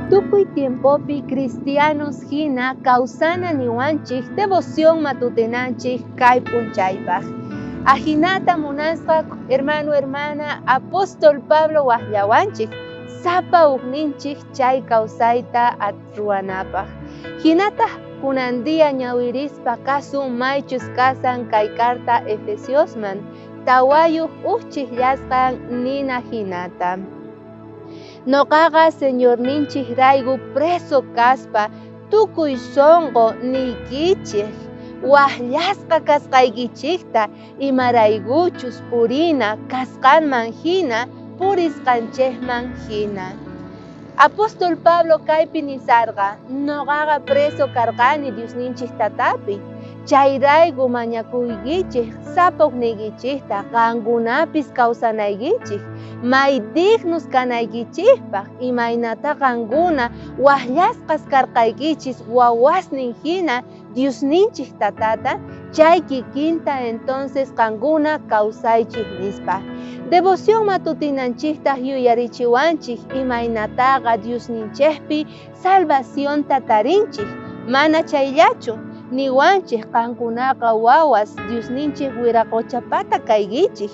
Tukuy tiempopi cristianos hina kausana niwanchik devoción matutinanchik kay p'unchaypaj. Ajinata munasqa hermana apóstol Pablo waqllawanchik sapa ukninchik chay kawsayta ruwanapaq. Hinata kunandia ñawirispa kasun maychus kasan kay carta Efesiosman tawayuq uchikllashqan nina hinata. Noqaqa señorninchik rayku preso kaspa tukuy sonqo niykichik waqllasqa kasqaykichikta imaraykuchus purina kasqanman hina purisqanchikman hina. Apóstol Pablo kaypi nisarqa noqaqa preso karqani Diosninchik tatapi. Chayrayku mañakuykichik sapa ukniykichikta qankunapis kawsanaykichik may dignus kanaykichikpaq imaynata qankuna waqllasqas karqaykichis wawasnin hina Diosninchik tatata chay kikinta entonces qankuna kawsaychik nispa. Devoción matutinanchiktaq yuyarichiwanchik imaynataqa Diosninchikpi salvación tatarinchik mana chayllachu niwanchik qankunaqa wawas Diosninchik wiraquchapata kaykichik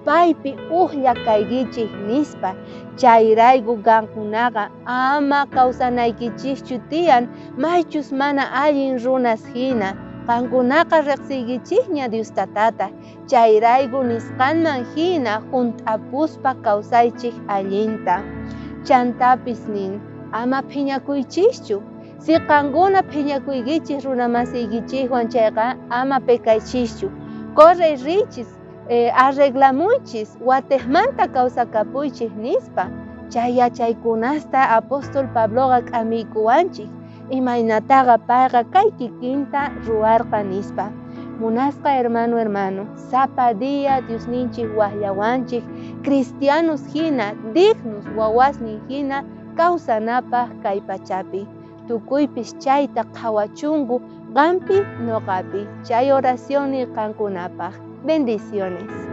paypi uqlla kaykichik nispa. Chayrayku qankunaqa ama kawsanaykichikchu tiyan maychus mana allin runas hina qankunaqa riqsiykichikña Dios tatata. Chayrayku nisqanman hina hunt'apuspa kawsaychik allinta. Chantapis nin ama phiñakuychikchu. Si qankuna phiñakuykichik runa masiykichikwan chayqa ama pekaychikchu. Corre richis arreglamuychis watejmanta kawsakapuychik nispa. Chay yachaykunasta apóstol Pabloqa k'amiykuwanchik imaynataqa payqa kay kikinta ruwarqa nispa. Munasqa hermano sapa día Diosninchik waqllawanchik cristianos hina dignus wawasnin hina kawsanapaq kay pachapi. Tukuypis chayta qhawachunku qanpi noqapi. Chay oración qankunapaq. Bendiciones.